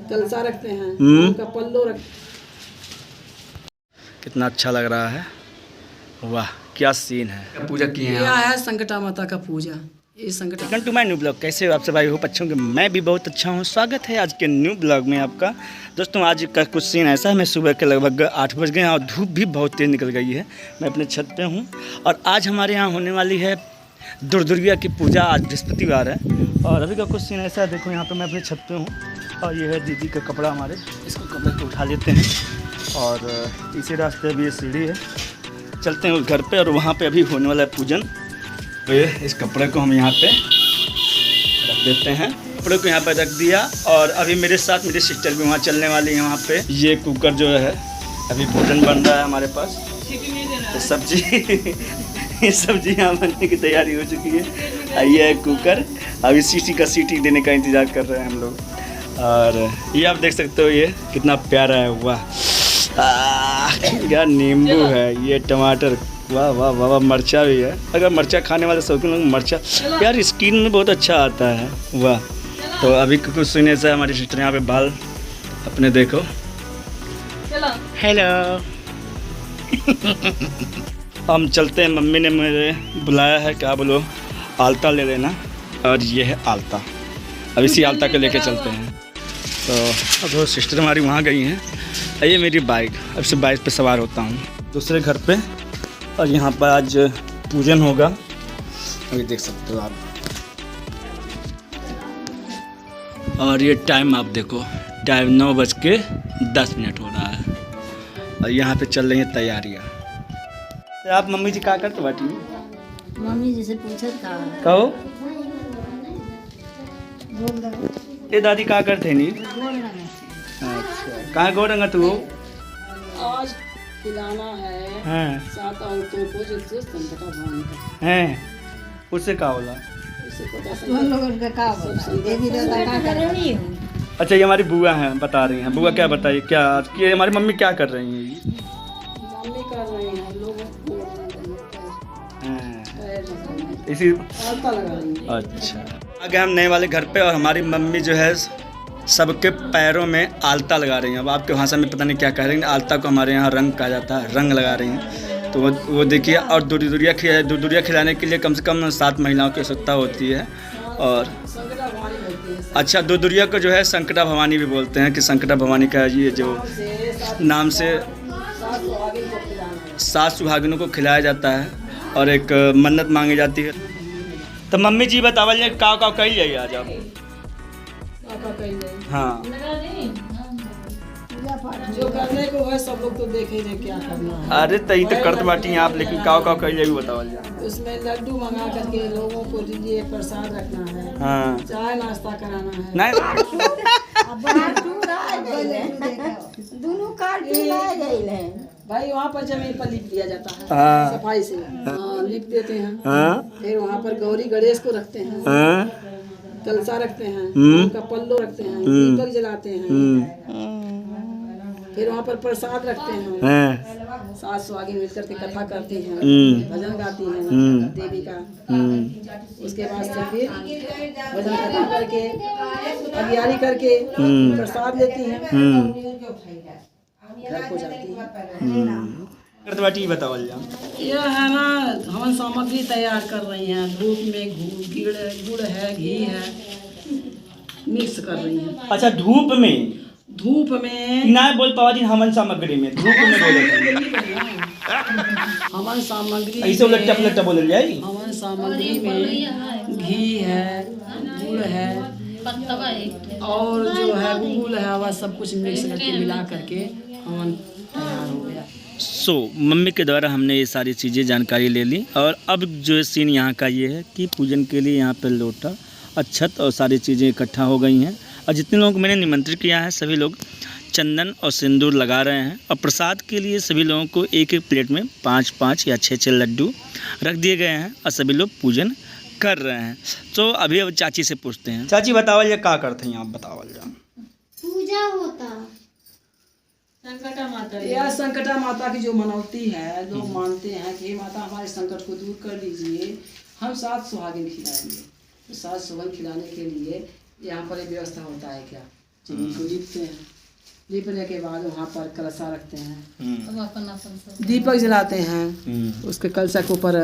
कलसा रखते हैं, उनका पल्लो रख। कितना अच्छा लग रहा है, वाह क्या सीन है। पूजा किए हैं यह है संकटा माता का पूजा। ये Sankata welcome to my new blog. कैसे हो आप सब? आई होप अच्छे होंगे। मैं भी बहुत अच्छा हूँ। स्वागत है आज के न्यू ब्लॉग में आपका। दोस्तों आज का कुछ सीन ऐसा है, मैं सुबह के लगभग 8 बज गए हैं और धूप भी बहुत तेज़ निकल गई है। मैं अपने छत पे हूँ और आज हमारे यहाँ होने वाली है दुर्गा की पूजा। आज बृहस्पतिवार है और अभी का कुछ सीन ऐसा है, देखो यहाँ पर मैं अपने छत पे हूँ और ये है दीदी का कपड़ा हमारे। इसको कपड़े को उठा लेते हैं और इसी रास्ते अभी ये सीढ़ी है, चलते हैं उस घर पे और वहाँ पे अभी होने वाला है पूजन। तो ये इस कपड़े को हम यहाँ पे रख देते हैं, कपड़े को यहाँ पे रख दिया और अभी मेरे साथ मेरी सिस्टर भी वहाँ चलने वाली है। वहाँ पे ये कुकर जो है अभी भोजन बन रहा है हमारे पास। तो सब्जी ये सब्जी यहाँ बनने की तैयारी हो चुकी है। ये है कुकर, अभी सीटी देने का इंतज़ार कर रहे हैं हम लोग। और ये आप देख सकते हो ये कितना प्यारा है, वाह यार। नींबू है, ये टमाटर, वाह वाह वाह वाह। मिर्चा भी है, अगर मिर्चा खाने वाले शौकीन लोग मिर्चा यार स्किन में बहुत अच्छा आता है, वाह। तो अभी कुछ सुनने से हमारी सिस्टर यहाँ पे बाल अपने देखो। हेलो हम चलते हैं, मम्मी ने मुझे बुलाया है, क्या बोलो आलता ले लेना। और ये है आलता, अब इसी आलता को लेके चलते हैं। तो अब वो सिस्टर हमारी वहाँ गई हैं। ये मेरी बाइक, अब से बाइक पे सवार होता हूँ दूसरे घर पे और यहाँ पर आज पूजन होगा। अभी देख सकते हो आप। और ये टाइम आप देखो, टाइम 9:10 हो रहा है और यहाँ पे चल रही हैं तैयारियाँ। तो आप मम्मी जी क्या करते बाटी? मम्मी जी से पूछा था, कहो ये दादी क्या करते नहीं? अच्छा कहाँ गो रंगा तू? आज खिलाना है हाँ 7 औरतों को जिससे संकटा भवानी का हैं, उससे क्या होला? उससे पता तुम लोगों का का बोला देवी देवता का कर रही हूँ। अच्छा ये हमारी बुआ हैं, बता रही हैं। बुआ क्या बताइए, क्या आज की हमारी मम्मी क्या कर रही हैं? मम्मी कर रहे हैं लोगों को इसी आलता लगा रही है। अच्छा आ गए हम नए वाले घर पे और हमारी मम्मी जो है सबके पैरों में आलता लगा रही हैं। अब आपके भाषा में पता नहीं क्या कह रही हैं, आलता को हमारे यहाँ रंग कहा जाता है, रंग लगा रही हैं। तो वो देखिए। और दुर्गा खिलाने के लिए कम से कम 7 महिलाओं की आवश्यकता होती है। और संकटा भवानी बोलते हैं। अच्छा दुर्गा को जो है संकटा भवानी भी बोलते हैं कि संकटा भवानी का ये जो नाम से 7 सुहागिनों को खिलाया जाता है और एक मन्नत मांगी जाती है। तो मम्मी जी बतावल जाए का कही जाइए आज आप? हाँ जो करने को है सब लोग तो देखे हैं क्या करना है। अरे तई तो करत बाटी हैं आप, लेकिन का कही जाइए बतावल जाए। उसमें लड्डू मंगा करके लोगों को दीजिए, प्रसाद रखना है, हाँ चाय नाश्ता कराना है। नहीं दोनों कार्ड लाए गए हैं भाई वहाँ पर जमीन पर लिख दिया जाता है हाँ। सफाई से। हाँ, लिख देते हैं। हाँ फिर वहाँ पर गौरी गणेश को रखते हैं, हाँ कलसा रखते हैं, उनका पल्लो रखते हैं, दीपक जलाते हैं। फिर वहाँ पर प्रसाद रखते हैं। हाँ 7 सुहागिन मिलकर के कथा करती हैं, भजन गाती हैं देवी का। उसके बाद से फिर भजन कथा करके अगियारी करके प्रसाद लेती हैं, घर को जाती हैं। करत बाटी बतावल जाए। यह है ना, हवन सामग्री तैयार कर रही हैं। धूप में गुड़ है, घी है, मिक्स कर रही हैं। अच्छा धूप में ना बोल पावा जी, हवन सामग्री में धूप में बोले हवन सामग्री ऐसे उलट्टा पलट्टा बोले जाए। हवन सामग्री में घी है, गुड़ है और जो है गुल है, वह सब कुछ मिक्स करके मिला करके हवन तैयार हो गया। मम्मी के द्वारा हमने ये सारी चीज़ें जानकारी ले ली और अब जो सीन यहाँ का ये है कि पूजन के लिए यहाँ पर लोटा, अक्षत और सारी चीज़ें इकट्ठा हो गई हैं और जितने लोगों को मैंने निमंत्रित किया है सभी लोग चंदन और सिंदूर लगा रहे हैं और प्रसाद के लिए सभी लोगों को एक प्लेट में 5 या 6 लड्डू रख दिए गए हैं और सभी लोग पूजन कर रहे हैं। तो अभी अब चाची से पूछते हैं। चाची बतावल या क्या करते हैं आप? बतावल जा। पूजा होता संकटा माता, यह संकटा माता की जो मनौती है, लोग मानते हैं कि माता हमारे संकट को दूर कर दीजिए, हम 7 सुहागिन खिलाएंगे। तो 7 सुहागिन खिलाने के लिए यहाँ पर एक व्यवस्था होता है क्या? चिमनी को लीपते हैं, लीपने के बाद वहाँ पर कलशा रखते हैं, दीपक जलाते हैं, उसके कलशा के ऊपर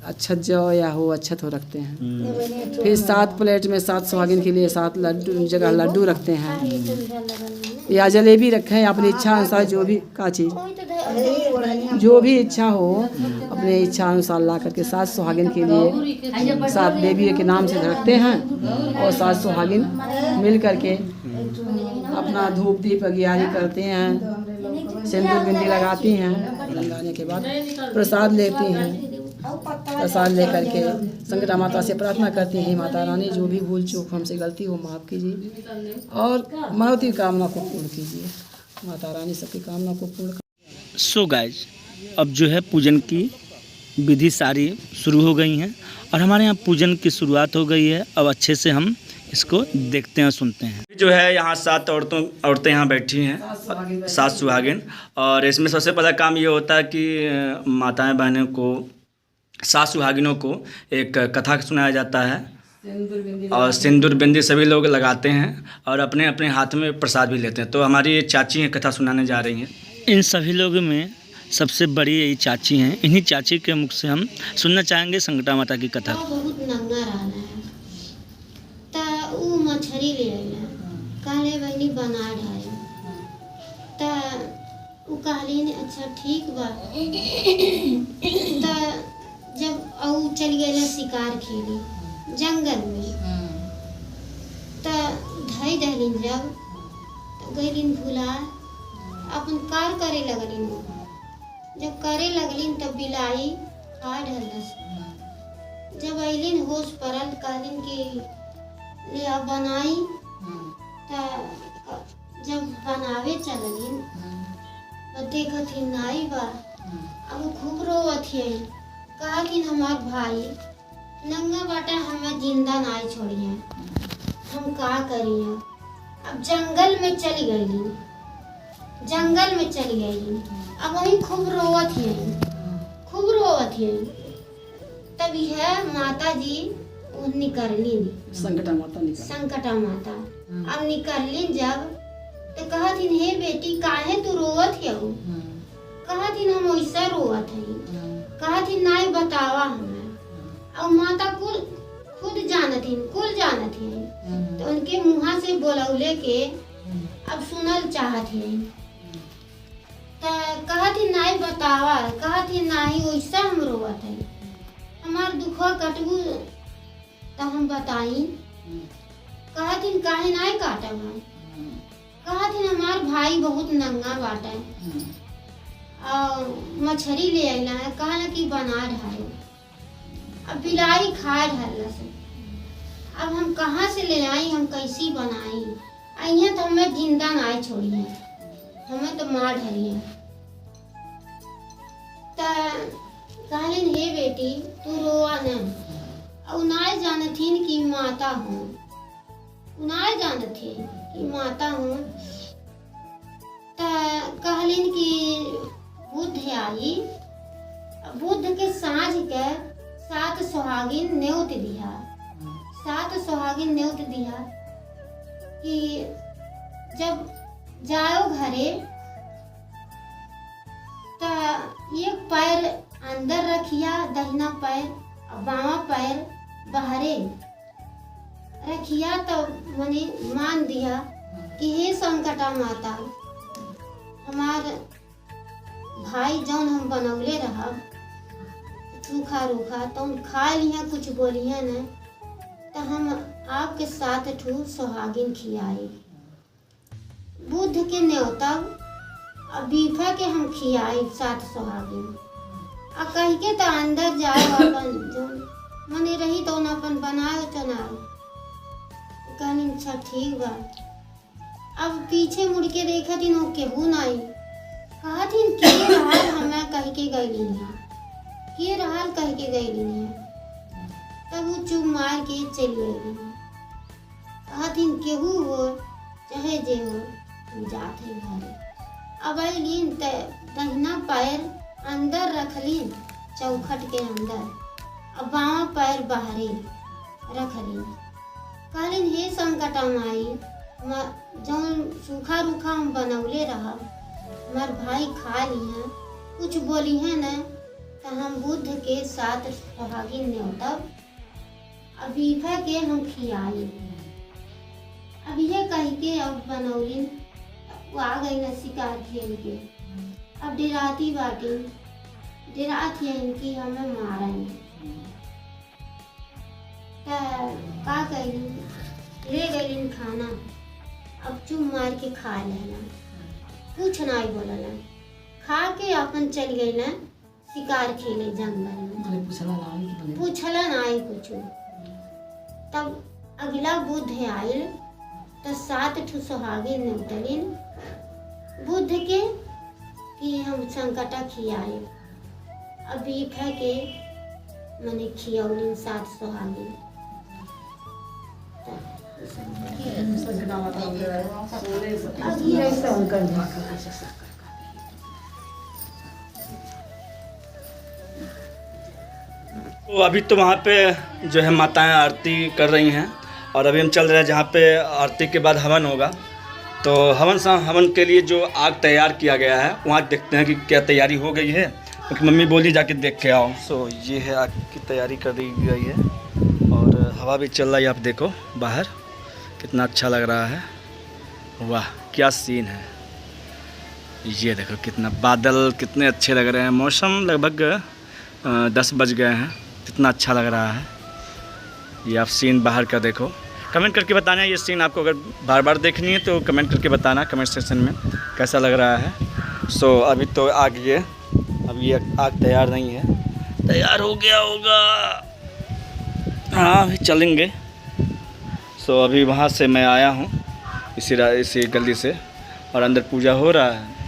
अच्छत जो या हो अच्छत हो रखते हैं। फिर 7 प्लेट में 7 सुहागिन के लिए 7 लड्डू जगह लड्डू रखते हैं या जलेबी रखें, अपनी इच्छा अनुसार जो भी का चीज़ जो भी इच्छा हो अपने इच्छा अनुसार ला करके 7 सुहागिन के लिए 7 देवी के नाम से रखते हैं और 7 सुहागिन मिल करके अपना धूप दीप अगियारी करते हैं, सिंदूर बिंदी लगाती हैं। लगाने के बाद प्रसाद लेती हैं, प्रसाद लेकर के संकटा माता से प्रार्थना करती हैं, माता रानी जो भी भूल चूक हमसे गलती हो माफ़ कीजिए और मनौती कामना को पूर्ण कीजिए। माता रानी सबकी कामना को पूर्ण। सो गाइज अब जो है पूजन की विधि सारी शुरू हो गई हैं और हमारे यहाँ पूजन की शुरुआत हो गई है। अब अच्छे से हम इसको देखते हैं सुनते हैं। जो है यहाँ 7 औरतें यहाँ बैठी हैं, 7 सुहागिन, और इसमें सबसे पहला काम ये होता है कि माताएं बहनों को 7 सुहागिनों को एक कथा सुनाया जाता है और सिंदूर बिंदी सभी लोग लगाते हैं और अपने अपने हाथ में प्रसाद भी लेते हैं। तो हमारी ये चाची हैं कथा सुनाने जा रही हैं। इन सभी लोगों में सबसे बड़ी यही चाची हैं। इन्हीं चाची के मुख से हम सुनना चाहेंगे संकटा माता की कथा। बहुत नंगा रहना है ता ऊ मछली ले आइला कहले बहनी बना ढाई ता ऊ कहली ने अच्छा ठीक बा ता जब ऊ चल गए शिकार खेली जंगल में ता धई दहलिन जब गईलिन भुला अपन कार करे लगलिन। जब करे लगलिन तब बिलाई खा ढलस। जब अलिन होश परल कहलिन कि ले आ बनाई ता जब बनावे चललिन तो देखथिन नाई बा। अब खूब रोवथिन कहथिन हमार भाई नंगा बाटा हमें जिंदा नाई छोड़िए हम का करिए। अब जंगल में चली गईली, जंगल में चली गई। अब वही खूब रोवत है तब यह माता जी निकलली संकटा माता अब निकलली जब तो कहथिन हे बेटी काहे तू रोवत है? कहथिन हम वैसा रोवत है। कहथिन नाई बतावा हमें। अब माता खुद जानथिन कुल जानथिन तो उनके मुँह से बोलौले के अब सुनल चाहत है। कहथिन नाई बतावा, कहथिन नाही वैसा हम रोवत है हमार दुखवा कटबू तो हम बताई। कहथिन काहे नाई काटब हम? कहथिन हमार भाई बहुत नंगा बाटे और मछली ले आइला है कहला कि बना ढालो। अब बिलाई खा ढलस। अब हम कहाँ से ले आई, हम कैसी बनाई? अइया तो हमें जिंदा नाई छोड़िए, हमें तो मार ढलिए। कहलिन हे बेटी तू रोआ न। उनाय जानथिन कि माता हूँ, उनाय जानथिन कि माता हूँ। कहलिन कि बुद्ध आई। बुद्ध के साँझ के 7 सुहागिन न्योत दिया, 7 सुहागिन न्योत दिया कि जब जाओ घरे तो एक पैर अंदर रखिया, दाहिना पैर और बामा पैर बाहरे रखिया। तो मने मान दिया कि हे संकटा माता हमार भाई जौन हम बनौले रहब सूखा रूखा तो खा लिया कुछ बोलिए न तो हम आपके 7 ठू सुहागिन खियाई। बुद्ध के न्योता और बीफा के हम खियाई 7 सुहागिन। आ कह के तो अंदर जाओ अपन जो मने रही तो अपन बनाओ चनाओ। कहनी अच्छा ठीक बा। अब पीछे मुड़ के देखा थी नो केहू नहीं। कहा थी के रहल हमें कह के गईली है, के रहल कह के गईली है। तब वो चुप मार के चली गई। कहा थी केहू हो चाहे जे हो तुम जाते घरे। अब अलिन दहिना पैर अंदर रखलीन चौखट के अंदर और बामा पैर बाहरे रखलीन। कहलिन हे संकटा माई जौन सूखा रूखा हम बनौले रहा हमार भाई खा ली हैं कुछ बोली हैं न तो हम बुद्ध के साथ सुहागिन न्योतब अबीफा के हम खियाई अब ये कह के अब बनौलिन वो आ गई न शिकार खेल के अब डेराती बाटी डेरात है इनकी हमें मारेंगे का कही ले गई खाना अब चुप मार के खा लेना कुछ नहीं बोलना खा के अपन चल गई ना शिकार खेले जंगल में पूछला नहीं कुछ तब अगला बुद्ध आयल तो 7 ठो सुहागिन ने उतरिन बुद्ध के कि हम संकटा खियाए अभी फे के मैंने खियौलिन 7 सुहागिन तो अभी तो वहाँ पे जो है माताएं आरती कर रही हैं और अभी हम चल रहे हैं जहाँ पे आरती के बाद हवन होगा। तो हवन के लिए जो आग तैयार किया गया है वहाँ देखते हैं कि क्या तैयारी हो गई है क्योंकि मम्मी बोली जाके देख के आओ। सो ये है आग की तैयारी कर दी गई है और हवा भी चल रहा है। आप देखो बाहर कितना अच्छा लग रहा है। वाह क्या सीन है। ये देखो कितना बादल कितने अच्छे लग रहे हैं। मौसम लगभग 10 बज गए हैं। कितना अच्छा लग रहा है। ये आप सीन बाहर का देखो। कमेंट करके बताना ये सीन आपको अगर बार बार देखनी है तो कमेंट करके बताना कमेंट सेक्शन में कैसा लग रहा है। सो अभी तो आग ये अभी ये आग तैयार नहीं है। तैयार हो गया होगा। हाँ अभी चलेंगे। सो अभी वहाँ से मैं आया हूँ इसी गली से और अंदर पूजा हो रहा है।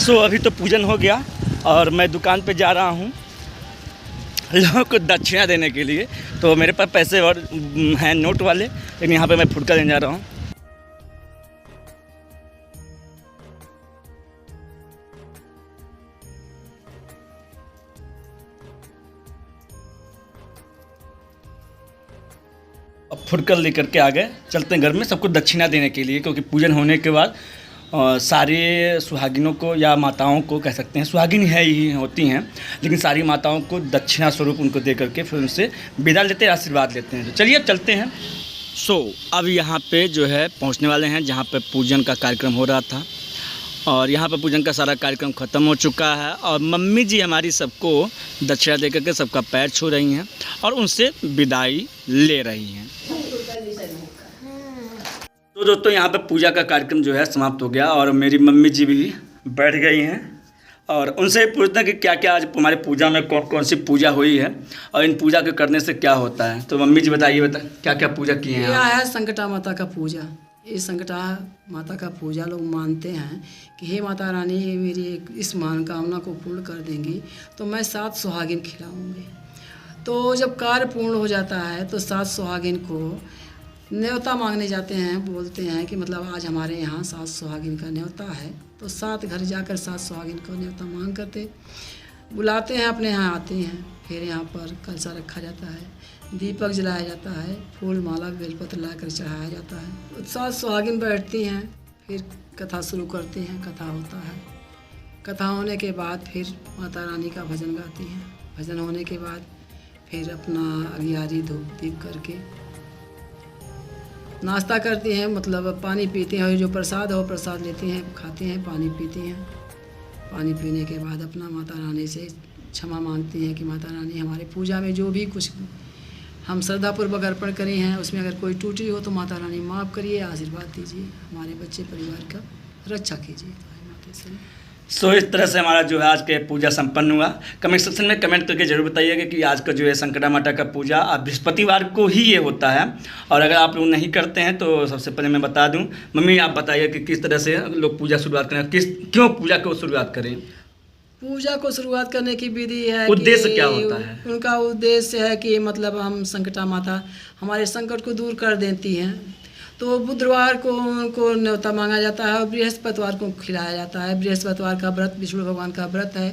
सो अभी तो पूजन हो गया और मैं दुकान पे जा रहा हूँ लोगों को दक्षिणा देने के लिए। तो मेरे पास पैसे और हैं नोट वाले लेकिन यहाँ पे मैं फुटका लेने जा रहा हूँ। अब फुटकर लेकर के आ गए चलते हैं घर में सबको दक्षिणा देने के लिए क्योंकि पूजन होने के बाद सारे सुहागिनों को या माताओं को कह सकते हैं सुहागिन है ही होती हैं लेकिन सारी माताओं को दक्षिणा स्वरूप उनको दे करके फिर उनसे विदा लेते हैं आशीर्वाद लेते हैं। तो चलिए अब चलते हैं। सो अब यहाँ पे जो है पहुँचने वाले हैं जहाँ पे पूजन का कार्यक्रम हो रहा था और यहाँ पे पूजन का सारा कार्यक्रम ख़त्म हो चुका है और मम्मी जी हमारी सबको दक्षिणा दे करके सबका पैर छू रही हैं और उनसे विदाई ले रही हैं। तो दोस्तों यहाँ पे पूजा का कार्यक्रम जो है समाप्त हो गया और मेरी मम्मी जी भी बैठ गई हैं और उनसे पूछते हैं कि क्या क्या आज हमारे पूजा में कौन कौन सी पूजा हुई है और इन पूजा के करने से क्या होता है। तो मम्मी जी बताइए, क्या क्या पूजा किए हैं यह आप? है संकटा माता का पूजा। ये संकटा माता का पूजा लोग मानते हैं कि हे माता रानी मेरी इस मनोकामना को पूर्ण कर देंगी तो मैं 7 सुहागिन खिलाऊंगी। तो जब कार्य पूर्ण हो जाता है तो 7 सुहागिन को न्योता मांगने जाते हैं, बोलते हैं कि मतलब आज हमारे यहाँ 7 सुहागिन का न्योता है। तो 7 घर जाकर 7 सुहागिन को न्योता मांग करते बुलाते हैं, अपने यहाँ आते हैं। फिर यहाँ पर कलशा रखा जाता है, दीपक जलाया जाता है, फूल माला बेलपत्र लाकर चढ़ाया जाता है। 7 सुहागिन बैठती हैं, फिर कथा शुरू करती हैं। कथा होता है, कथा होने के बाद फिर माता रानी का भजन गाती हैं। भजन होने के बाद फिर अपना अगियारी धूप दीप करके नाश्ता करती हैं, मतलब पानी पीती हैं और जो प्रसाद हो प्रसाद लेती हैं, खाती हैं, पानी पीती हैं। पानी पीने के बाद अपना माता रानी से क्षमा मांगती हैं कि माता रानी हमारे पूजा में जो भी कुछ हम श्रद्धापूर्वक अर्पण करें हैं उसमें अगर कोई त्रुटि हो तो माता रानी माफ़ करिए, आशीर्वाद दीजिए, हमारे बच्चे परिवार का रक्षा कीजिए। माता से सो इस तरह से हमारा जो है आज के पूजा संपन्न हुआ। कमेंट सेक्शन में कमेंट करके जरूर बताइएगा कि आज का जो है संकटा माता का पूजा बृहस्पतिवार को ही ये होता है। और अगर आप लोग नहीं करते हैं तो सबसे पहले मैं बता दूं, मम्मी आप बताइए कि किस तरह से लोग पूजा शुरुआत करें, क्यों पूजा को शुरुआत करें। पूजा को शुरुआत करने की विधि है, उद्देश्य क्या होता है? उनका उद्देश्य है कि मतलब हम संकटा माता हमारे संकट को दूर कर देती हैं। तो बुधवार को उनको न्योता मांगा जाता है और बृहस्पतिवार को खिलाया जाता है। बृहस्पतिवार का व्रत विष्णु भगवान का व्रत है,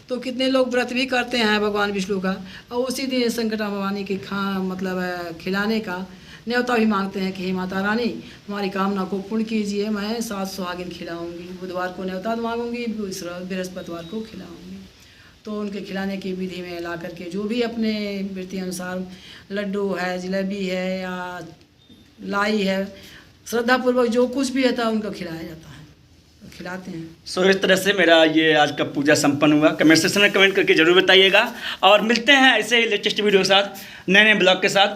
तो कितने लोग व्रत भी करते हैं भगवान विष्णु का, और उसी दिन संकटा भवानी के मतलब खिलाने का न्योता भी मांगते हैं कि हे माता रानी हमारी कामना को पूर्ण कीजिए, मैं 7 सुहागिन खिलाऊंगी। बुधवार को न्योता मांगूंगी, बृहस्पतिवार को खिलाऊंगी। तो उनके खिलाने की विधि में ला करके जो भी अपने वृत्ति अनुसार लड्डू है, जलेबी है या लाई है, श्रद्धापूर्वक जो कुछ भी रहता है उनको खिलाया जाता है, तो खिलाते हैं। सो इस तरह से मेरा ये आज का पूजा संपन्न हुआ। कमेंट सेक्शन में कमेंट करके जरूर बताइएगा और मिलते हैं ऐसे ही लेटेस्ट वीडियो के साथ, नए नए ब्लॉग के साथ।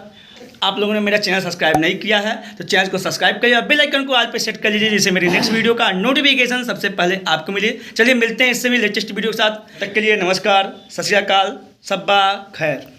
आप लोगों ने मेरा चैनल सब्सक्राइब नहीं किया है तो चैनल को सब्सक्राइब करिए और बेल आइकन को आज पे सेट कर लीजिए, जिससे मेरी नेक्स्ट वीडियो का नोटिफिकेशन सबसे पहले आपको मिले। चलिए मिलते हैं इससे भी लेटेस्ट वीडियो के साथ, तब तक के लिए नमस्कार, सत श्री अकाल, सब्बा खैर।